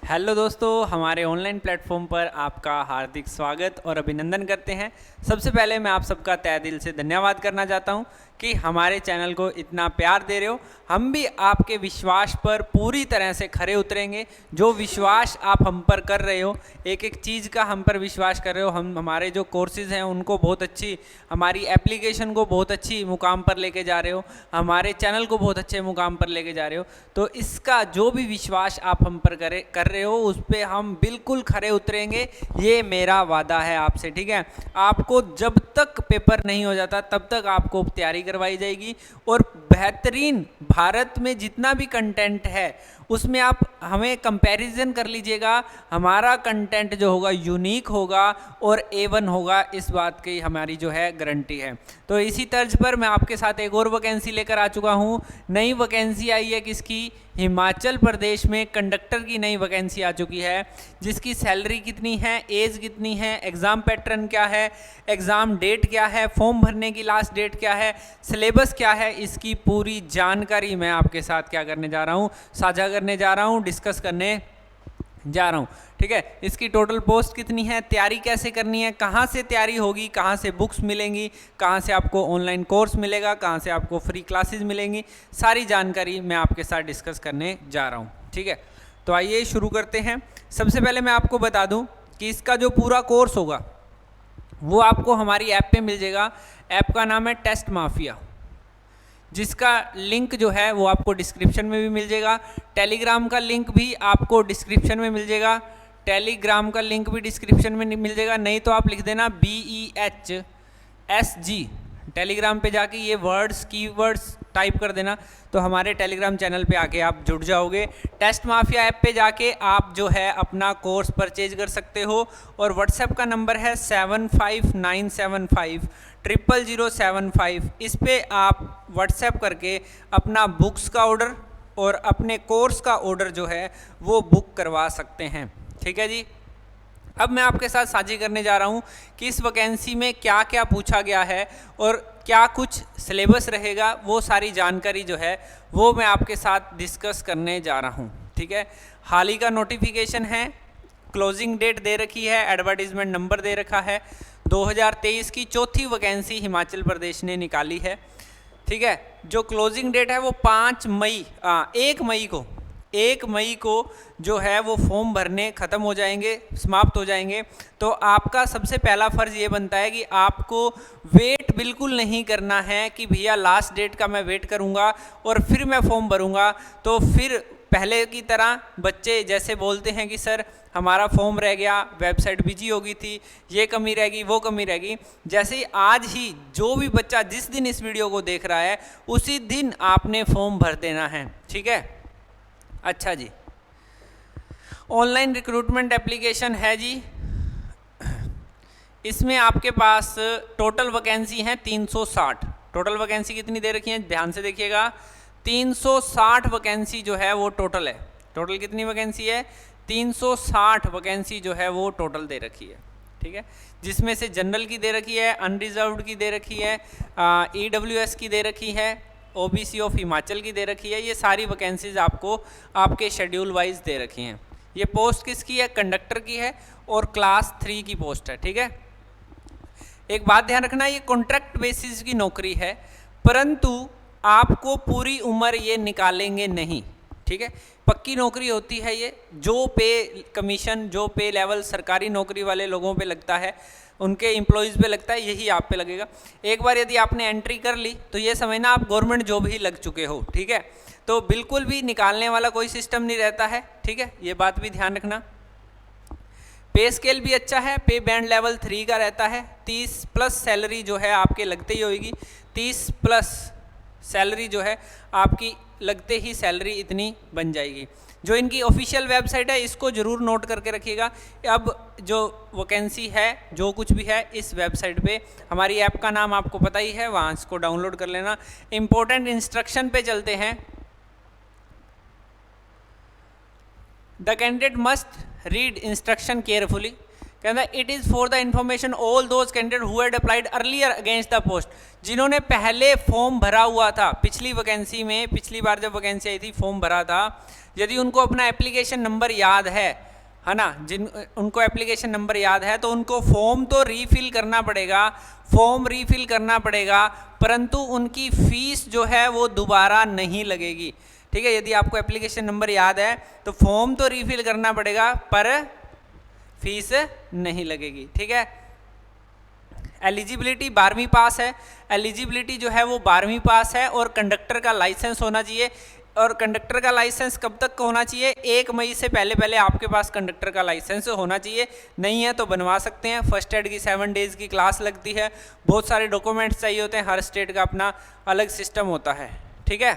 Hello दोस्तों, हमारे online platform पर आपका हार्दिक स्वागत और अभिनंदन करते हैं। सबसे पहले मैं आप सबका तहे दिल से धन्यवाद करना चाहता हूं कि हमारे चैनल को इतना प्यार दे रहे हो। हम भी आपके विश्वास पर पूरी तरह से खरे उतरेंगे। जो विश्वास आप हम पर कर रहे हो, एक एक चीज़ का हम पर विश्वास कर रहे हो, हम हमारे जो कोर्सेज़ हैं उनको बहुत अच्छी, हमारी एप्लीकेशन को बहुत अच्छी मुकाम पर लेके जा रहे हो, हमारे चैनल को बहुत अच्छे मुकाम पर लेके जा रहे हो। तो इसका जो भी विश्वास आप हम पर कर रहे हो उस पर हम बिल्कुल खरे उतरेंगे, ये मेरा वादा है आपसे। ठीक है, आपको जब तक पेपर नहीं हो जाता तब तक आपको तैयारी करवाई जाएगी और बेहतरीन भारत में जितना भी कंटेंट है उसमें आप हमें कंपैरिजन कर लीजिएगा। हमारा कंटेंट जो होगा यूनिक होगा और A1 होगा, इस बात की हमारी जो है गारंटी है। तो इसी तर्ज पर मैं आपके साथ एक और वैकेंसी लेकर आ चुका हूँ। नई वैकेंसी आई है किसकी? हिमाचल प्रदेश में कंडक्टर की नई वैकेंसी आ चुकी है, जिसकी सैलरी कितनी है, एज कितनी है, एग्ज़ाम पैटर्न क्या है, एग्ज़ाम डेट क्या है, फॉर्म भरने की लास्ट डेट क्या है, सिलेबस क्या है, इसकी पूरी जानकारी मैं आपके साथ क्या करने जा रहा हूँ, साझा करने जा रहा हूँ, डिस्कस करने जा रहा हूँ। ठीक है, इसकी टोटल पोस्ट कितनी है, तैयारी कैसे करनी है, कहाँ से तैयारी होगी, कहाँ से बुक्स मिलेंगी, कहाँ से आपको ऑनलाइन कोर्स मिलेगा, कहाँ से आपको फ्री क्लासेस मिलेंगी, सारी जानकारी मैं आपके साथ डिस्कस करने जा रहा हूँ। ठीक है, तो आइए शुरू करते हैं। सबसे पहले मैं आपको बता दूँ कि इसका जो पूरा कोर्स होगा वो आपको हमारी ऐप पे मिल जाएगा। ऐप का नाम है टेस्ट माफिया, जिसका लिंक जो है वो आपको डिस्क्रिप्शन में भी मिल जाएगा। टेलीग्राम का लिंक भी आपको डिस्क्रिप्शन में मिल जाएगा। टेलीग्राम का लिंक भी डिस्क्रिप्शन में मिल जाएगा, नहीं तो आप लिख देना BEHSG। टेलीग्राम पे जाके ये वर्ड्स कीवर्ड्स टाइप कर देना तो हमारे टेलीग्राम चैनल पे आके आप जुड़ जाओगे। टेस्ट माफिया ऐप पे जाके आप जो है अपना कोर्स परचेज कर सकते हो और व्हाट्सएप का नंबर है 7597500075। इस पे आप व्हाट्सएप करके अपना बुक्स का ऑर्डर और अपने कोर्स का ऑर्डर जो है वो बुक करवा सकते हैं। ठीक है जी, अब मैं आपके साथ साझी करने जा रहा हूँ कि इस वैकेंसी में क्या क्या पूछा गया है और क्या कुछ सिलेबस रहेगा, वो सारी जानकारी जो है वो मैं आपके साथ डिस्कस करने जा रहा हूँ। ठीक है, हाल ही का नोटिफिकेशन है, क्लोजिंग डेट दे रखी है, एडवर्टीजमेंट नंबर दे रखा है। 2023 की चौथी वैकेंसी हिमाचल प्रदेश ने निकाली है। ठीक है, जो क्लोजिंग डेट है वो 1 मई को जो है वो फॉर्म भरने ख़त्म हो जाएंगे, समाप्त हो जाएंगे। तो आपका सबसे पहला फ़र्ज़ ये बनता है कि आपको वेट बिल्कुल नहीं करना है कि भैया लास्ट डेट का मैं वेट करूँगा और फिर मैं फॉर्म भरूँगा। तो फिर पहले की तरह बच्चे जैसे बोलते हैं कि सर हमारा फॉर्म रह गया, वेबसाइट बिजी हो गई थी, ये कमी रहेगी, वो कमी रहेगी, जैसे ही आज ही जो भी बच्चा जिस दिन इस वीडियो को देख रहा है उसी दिन आपने फॉर्म भर देना है। ठीक है, अच्छा जी, ऑनलाइन रिक्रूटमेंट एप्लीकेशन है जी। इसमें आपके पास टोटल वैकेंसी हैं 360। टोटल वैकेंसी कितनी दे रखी है, ध्यान से देखिएगा। 360 वैकेंसी जो है वो टोटल है। टोटल कितनी वैकेंसी है? 360 वैकेंसी जो है वो टोटल दे रखी है। ठीक है, जिसमें से जनरल की दे रखी है, अनरिजर्व्ड की दे रखी है, EWS की दे रखी है, OBC ऑफ हिमाचल की दे रखी है। ये सारी वैकेंसीज आपको आपके शेड्यूल वाइज दे रखी हैं। ये पोस्ट किसकी है? कंडक्टर की है और क्लास 3 की पोस्ट है। ठीक है, एक बात ध्यान रखना, ये कॉन्ट्रैक्ट बेसिस की नौकरी है, परंतु आपको पूरी उम्र ये निकालेंगे नहीं। ठीक है, पक्की नौकरी होती है ये। जो पे कमीशन, जो पे लेवल सरकारी नौकरी वाले लोगों पे लगता है, उनके एम्प्लॉयज़ पे लगता है, यही आप पे लगेगा। एक बार यदि आपने एंट्री कर ली तो ये समझना आप गवर्नमेंट जॉब ही लग चुके हो। ठीक है, तो बिल्कुल भी निकालने वाला कोई सिस्टम नहीं रहता है। ठीक है, ये बात भी ध्यान रखना। पे स्केल भी अच्छा है, पे बैंड लेवल 3 का रहता है। 30 प्लस सैलरी जो है आपके लगते ही होगी। 30 प्लस सैलरी जो है आपकी लगते ही सैलरी इतनी बन जाएगी। जो इनकी ऑफिशियल वेबसाइट है इसको ज़रूर नोट करके रखिएगा। अब जो वैकेंसी है, जो कुछ भी है, इस वेबसाइट पे हमारी ऐप का नाम आपको पता ही है, वहाँ इसको डाउनलोड कर लेना। इम्पोर्टेंट इंस्ट्रक्शन पे चलते हैं। The candidate must read instruction carefully. कहता है it is for the information all those candidate who had applied earlier against the post, जिन्होंने पहले फॉर्म भरा हुआ था पिछली वैकेंसी में, पिछली बार जब वैकेंसी आई थी फॉर्म भरा था, यदि उनको अपना एप्लीकेशन नंबर याद है ना, जिन उनको एप्लीकेशन नंबर याद है तो उनको फॉर्म तो रीफिल करना पड़ेगा, फॉर्म रीफिल करना पड़ेगा, परंतु उनकी फीस जो है वो दोबारा नहीं लगेगी। ठीक है, यदि आपको एप्लीकेशन नंबर याद है तो फॉर्म तो रीफिल करना पड़ेगा पर फीस नहीं लगेगी। ठीक है, एलिजिबिलिटी 12वीं पास है, एलिजिबिलिटी जो है वो 12वीं पास है और कंडक्टर का लाइसेंस होना चाहिए। और कंडक्टर का लाइसेंस कब तक होना चाहिए? 1 मई से पहले पहले आपके पास कंडक्टर का लाइसेंस होना चाहिए, नहीं है तो बनवा सकते हैं। फर्स्ट एड की 7 डेज़ की क्लास लगती है, बहुत सारे डॉक्यूमेंट्स चाहिए होते हैं, हर स्टेट का अपना अलग सिस्टम होता है। ठीक है,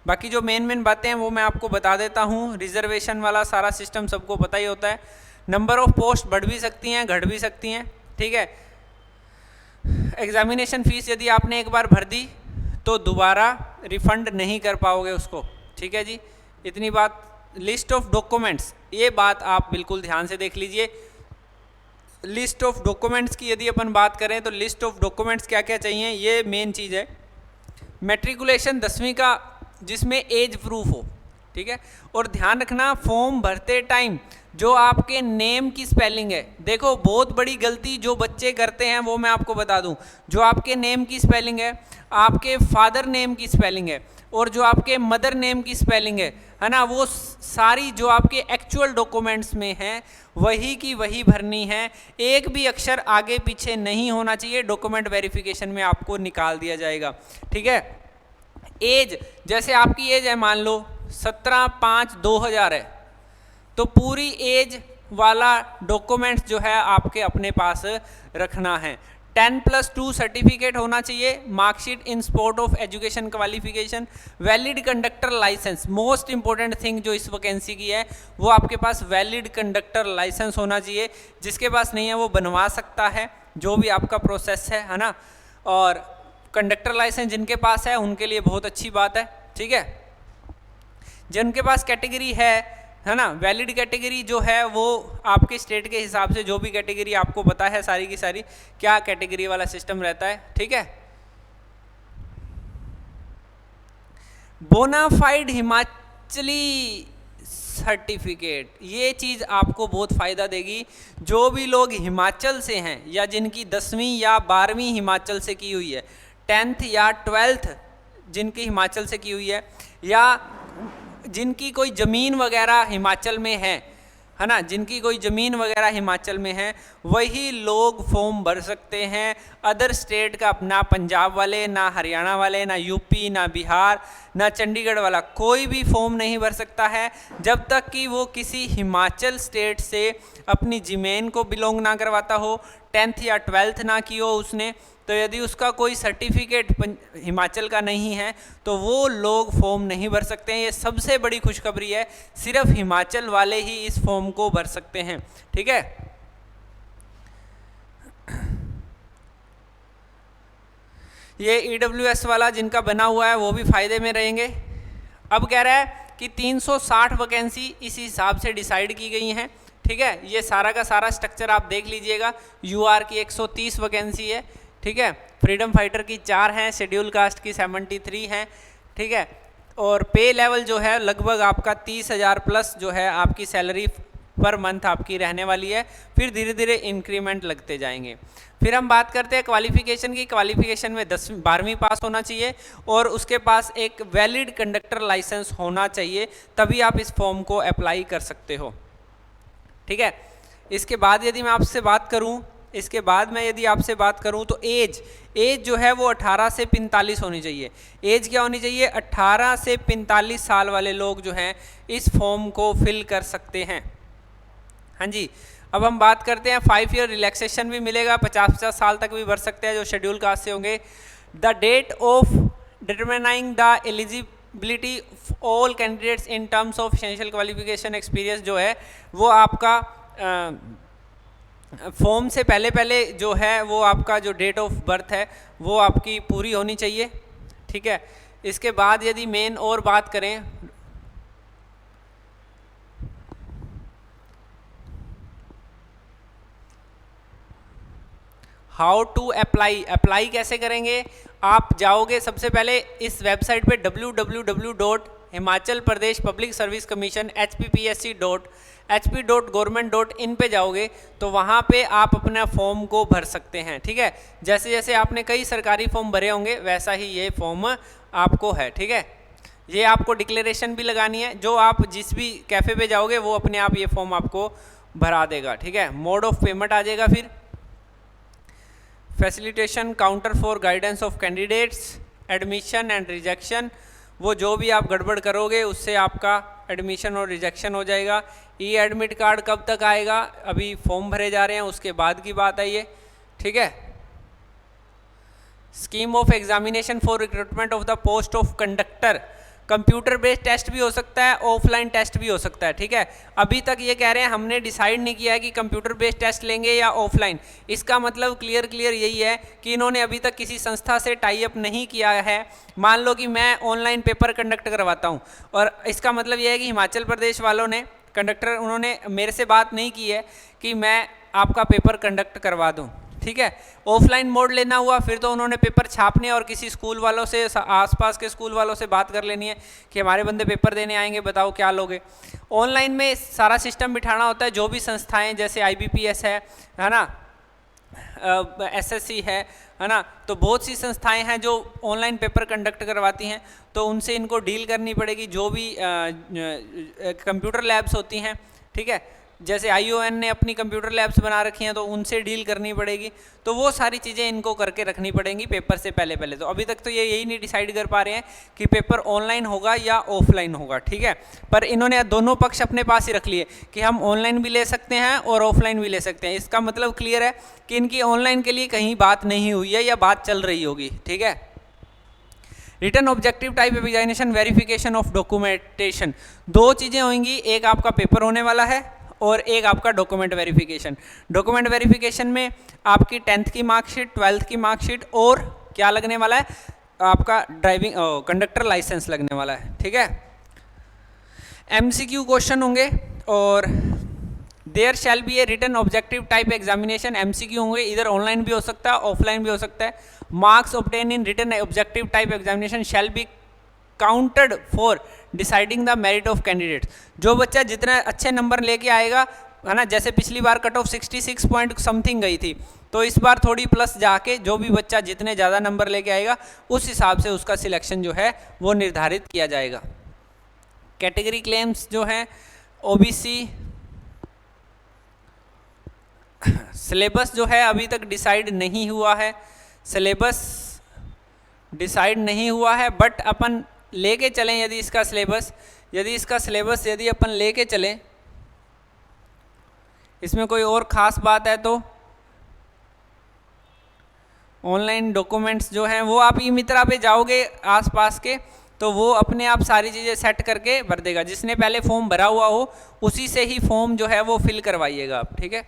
बाकी जो मेन बातें हैं वो मैं आपको बता देता हूँ। रिजर्वेशन वाला सारा सिस्टम सबको पता ही होता है। नंबर ऑफ पोस्ट बढ़ भी सकती हैं, घट भी सकती हैं। ठीक है, एग्जामिनेशन फीस यदि आपने एक बार भर दी तो दोबारा रिफंड नहीं कर पाओगे उसको। ठीक है जी, इतनी बात। लिस्ट ऑफ डॉक्यूमेंट्स, ये बात आप बिल्कुल ध्यान से देख लीजिए। लिस्ट ऑफ डॉक्यूमेंट्स की यदि अपन बात करें तो लिस्ट ऑफ डॉक्यूमेंट्स क्या क्या चाहिए, ये मेन चीज़ है। मैट्रिकुलेशन 10वीं का जिसमें एज प्रूफ हो। ठीक है, और ध्यान रखना फॉर्म भरते टाइम जो आपके नेम की स्पेलिंग है, देखो बहुत बड़ी गलती जो बच्चे करते हैं वो मैं आपको बता दूं। जो आपके नेम की स्पेलिंग है, आपके फादर नेम की स्पेलिंग है और जो आपके मदर नेम की स्पेलिंग है ना, वो सारी जो आपके एक्चुअल डॉक्यूमेंट्स में है वही की वही भरनी है। एक भी अक्षर आगे पीछे नहीं होना चाहिए, डॉक्यूमेंट वेरिफिकेशन में आपको निकाल दिया जाएगा। ठीक है, एज, जैसे आपकी एज है मान लो 17/5/2000 है, तो पूरी एज वाला डॉक्यूमेंट्स जो है आपके अपने पास रखना है। 10+2 सर्टिफिकेट होना चाहिए, marksheet in support of education qualification, valid conductor licence. Most important thing जो इस वैकेंसी की है वो आपके पास वैलिड कंडक्टर लाइसेंस होना चाहिए। जिसके पास नहीं है वो बनवा सकता है, जो भी आपका प्रोसेस है ना। और कंडक्टर लाइसेंस जिनके पास है उनके लिए बहुत अच्छी बात है। ठीक है, जिनके पास कैटेगरी है ना, वैलिड कैटेगरी जो है वो आपके स्टेट के हिसाब से जो भी कैटेगरी आपको पता है सारी की सारी क्या कैटेगरी वाला सिस्टम रहता है। ठीक है, बोनाफाइड हिमाचली सर्टिफिकेट, ये चीज़ आपको बहुत फ़ायदा देगी। जो भी लोग हिमाचल से हैं या जिनकी 10वीं या 12वीं हिमाचल से की हुई है, 10th या 12th जिनकी हिमाचल से की हुई है, या जिनकी कोई ज़मीन वगैरह हिमाचल में है ना, जिनकी कोई ज़मीन वगैरह हिमाचल में है, वही लोग फॉर्म भर सकते हैं। अदर स्टेट का, ना पंजाब वाले, ना हरियाणा वाले, ना यूपी, ना बिहार, ना चंडीगढ़ वाला कोई भी फॉर्म नहीं भर सकता है जब तक कि वो किसी हिमाचल स्टेट से अपनी ज़मीन को बिलोंग ना करवाता हो, 10th या 12th ना की हो उसने। तो यदि उसका कोई सर्टिफिकेट हिमाचल का नहीं है तो वो लोग फॉर्म नहीं भर सकते हैं। ये सबसे बड़ी खुशखबरी है, सिर्फ हिमाचल वाले ही इस फॉर्म को भर सकते हैं। ठीक है, ये EWS वाला जिनका बना हुआ है वो भी फायदे में रहेंगे। अब कह रहा है कि 360 वैकेंसी इस हिसाब से डिसाइड की गई हैं। ठीक है, ये सारा का सारा स्ट्रक्चर आप देख लीजिएगा। UR की 130 वैकेंसी है। ठीक है, फ्रीडम फाइटर की 4 हैं, शेड्यूल कास्ट की 73 हैं। ठीक है, और पे लेवल जो है लगभग आपका 30,000 प्लस जो है आपकी सैलरी पर मंथ आपकी रहने वाली है। फिर धीरे धीरे इंक्रीमेंट लगते जाएंगे। फिर हम बात करते हैं क्वालिफिकेशन की। क्वालिफिकेशन में 12वीं पास होना चाहिए और उसके पास एक वैलिड कंडक्टर लाइसेंस होना चाहिए, तभी आप इस फॉर्म को अप्लाई कर सकते हो। ठीक है, इसके बाद यदि मैं आपसे बात करूं, इसके बाद मैं यदि आपसे बात करूं तो एज जो है वो 18 से 45 होनी चाहिए। एज क्या होनी चाहिए? 18 से 45 साल वाले लोग जो हैं इस फॉर्म को फिल कर सकते हैं। हाँ जी, अब हम बात करते हैं 5 ईयर रिलैक्सेशन भी मिलेगा, 50 साल तक भी भर सकते हैं जो शेड्यूल कास्ट से होंगे। The date of determining the eligibility all candidates in terms of essential qualification experience जो है वो आपका फॉर्म से पहले पहले जो है वो आपका जो डेट ऑफ बर्थ है वो आपकी पूरी होनी चाहिए। ठीक है, इसके बाद यदि मेन और बात करें हाउ टू अप्लाई, अप्लाई कैसे करेंगे? आप जाओगे सबसे पहले इस वेबसाइट पे www.himachalpradesh public service commission hppsc.hp.government.in पे जाओगे तो वहाँ पे आप अपना फॉर्म को भर सकते हैं। ठीक है, जैसे जैसे आपने कई सरकारी फॉर्म भरे होंगे वैसा ही ये फॉर्म आपको है। ठीक है, ये आपको डिक्लेरेशन भी लगानी है, जो आप जिस भी कैफ़े पे जाओगे वो अपने आप ये फॉर्म आपको भरा देगा। ठीक है, मोड ऑफ पेमेंट आ जाएगा, फिर facilitation counter for guidance of candidates, admission and rejection, वो जो भी आप गड़बड़ करोगे उससे आपका एडमिशन और रिजेक्शन हो जाएगा। ई एडमिट कार्ड कब तक आएगा? अभी फॉर्म भरे जा रहे हैं, उसके बाद की बात है ये। ठीक है, scheme of examination for recruitment of the post of conductor, computer based test भी हो सकता है, ऑफलाइन टेस्ट भी हो सकता है। ठीक है, अभी तक ये कह रहे हैं हमने डिसाइड नहीं किया है कि कंप्यूटर बेस्ड टेस्ट लेंगे या ऑफलाइन। इसका मतलब क्लियर यही है कि इन्होंने अभी तक किसी संस्था से टाई अप नहीं किया है। मान लो कि मैं ऑनलाइन पेपर कंडक्ट करवाता हूँ और इसका मतलब ये है कि हिमाचल प्रदेश वालों ने कंडक्टर उन्होंने मेरे से बात नहीं की है कि मैं आपका पेपर कंडक्ट करवा दूँ। ठीक है, ऑफलाइन मोड लेना हुआ फिर तो उन्होंने पेपर छापने और किसी स्कूल वालों से, आसपास के स्कूल वालों से बात कर लेनी है कि हमारे बंदे पेपर देने आएंगे, बताओ क्या लोगे। ऑनलाइन में सारा सिस्टम बिठाना होता है, जो भी संस्थाएं जैसे IBPS है ना, SSC है ना, तो बहुत सी संस्थाएं हैं जो ऑनलाइन पेपर कंडक्ट करवाती हैं, तो उनसे इनको डील करनी पड़ेगी। जो भी कंप्यूटर लैब्स होती हैं, ठीक है, जैसे ION ने अपनी कंप्यूटर लैब्स बना रखी हैं तो उनसे डील करनी पड़ेगी। तो वो सारी चीज़ें इनको करके रखनी पड़ेंगी पेपर से पहले। तो अभी तक तो ये यही नहीं डिसाइड कर पा रहे हैं कि पेपर ऑनलाइन होगा या ऑफलाइन होगा। ठीक है, पर इन्होंने दोनों पक्ष अपने पास ही रख लिए कि हम ऑनलाइन भी ले सकते हैं और ऑफलाइन भी ले सकते हैं। इसका मतलब क्लियर है कि इनकी ऑनलाइन के लिए कहीं बात नहीं हुई है या बात चल रही होगी। ठीक है, return objective type examination, verification of documentation, दो चीज़ें होंगी, एक आपका पेपर होने वाला है और एक आपका डॉक्यूमेंट वेरिफिकेशन। डॉक्यूमेंट वेरिफिकेशन में आपकी 10th की मार्कशीट, 12th की मार्कशीट और क्या लगने वाला है, आपका ड्राइविंग कंडक्टर लाइसेंस लगने वाला है। ठीक है, MCQ क्वेश्चन होंगे और there shall be a written objective type examination. MCQ होंगे, इधर ऑनलाइन भी हो सकता है, ऑफलाइन भी हो सकता है। Marks obtain in written objective type examination shall be counted for deciding the merit of candidates. जो बच्चा जितने अच्छे नंबर लेके आएगा, है ना, जैसे पिछली बार कट ऑफ 66 पॉइंट समथिंग गई थी, तो इस बार थोड़ी प्लस जाके जो भी बच्चा जितने ज़्यादा नंबर लेके आएगा उस हिसाब से उसका सिलेक्शन जो है वो निर्धारित किया जाएगा। कैटेगरी क्लेम्स जो हैं, OBC, सिलेबस जो है अभी तक डिसाइड नहीं हुआ है, सिलेबस डिसाइड नहीं हुआ है, बट अपन लेके चलें यदि इसका सिलेबस यदि अपन लेके चलें, इसमें कोई और ख़ास बात है तो ऑनलाइन डॉक्यूमेंट्स जो हैं वो आप ई-मित्रा पे जाओगे आसपास के, तो वो अपने आप सारी चीज़ें सेट करके भर देगा। जिसने पहले फॉर्म भरा हुआ हो उसी से ही फॉर्म जो है वो फिल करवाइएगा आप। ठीक है,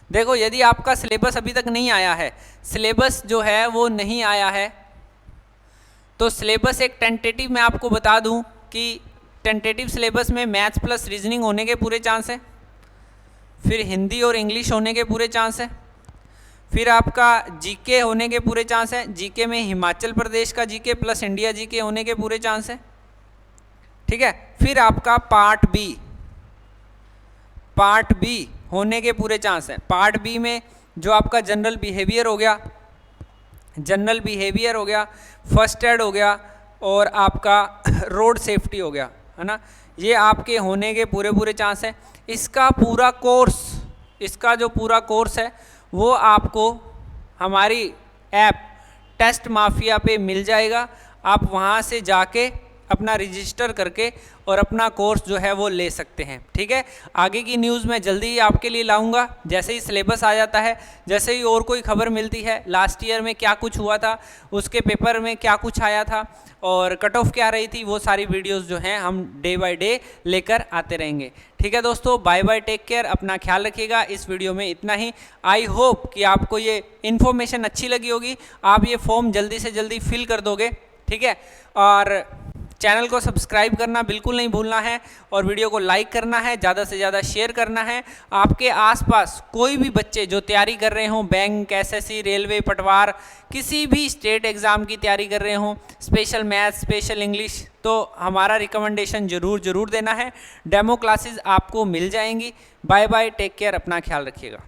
देखो यदि आपका सिलेबस अभी तक नहीं आया है, सिलेबस जो है वो नहीं आया है, तो सिलेबस एक टेंटेटिव मैं आपको बता दूं कि टेंटेटिव सिलेबस में मैथ्स प्लस रीजनिंग होने के पूरे चांस है, फिर हिंदी और इंग्लिश होने के पूरे चांस है, फिर आपका जीके होने के पूरे चांस है। जीके में हिमाचल प्रदेश का जीके प्लस इंडिया जीके होने के पूरे चांस है। ठीक है, फिर आपका पार्ट बी होने के पूरे चांस है। पार्ट बी में जो आपका जनरल बिहेवियर हो गया, फर्स्ट एड हो गया और आपका रोड सेफ्टी हो गया, है ना, ये आपके होने के पूरे चांस है। इसका जो पूरा कोर्स है वो आपको हमारी ऐप टेस्ट माफिया पे मिल जाएगा। आप वहाँ से जाके अपना रजिस्टर करके और अपना कोर्स जो है वो ले सकते हैं। ठीक है, आगे की न्यूज़ मैं जल्दी ही आपके लिए लाऊंगा। जैसे ही सिलेबस आ जाता है, जैसे ही और कोई खबर मिलती है, लास्ट ईयर में क्या कुछ हुआ था, उसके पेपर में क्या कुछ आया था और कट ऑफ क्या रही थी, वो सारी वीडियोस जो हैं हम डे बाय डे लेकर आते रहेंगे। ठीक है दोस्तों, बाय बाय, टेक केयर, अपना ख्याल रखिएगा। इस वीडियो में इतना ही। आई होप कि आपको ये इन्फॉर्मेशन अच्छी लगी होगी, आप ये फॉर्म जल्दी से जल्दी फिल कर दोगे। ठीक है, और चैनल को सब्सक्राइब करना बिल्कुल नहीं भूलना है और वीडियो को लाइक करना है, ज़्यादा से ज़्यादा शेयर करना है। आपके आसपास कोई भी बच्चे जो तैयारी कर रहे हों, बैंक, एसएससी, रेलवे, पटवार, किसी भी स्टेट एग्ज़ाम की तैयारी कर रहे हों, स्पेशल मैथ्स, स्पेशल इंग्लिश, तो हमारा रिकमेंडेशन ज़रूर देना है। डेमो क्लासेस आपको मिल जाएंगी। बाय बाय, टेक केयर, अपना ख्याल रखिएगा।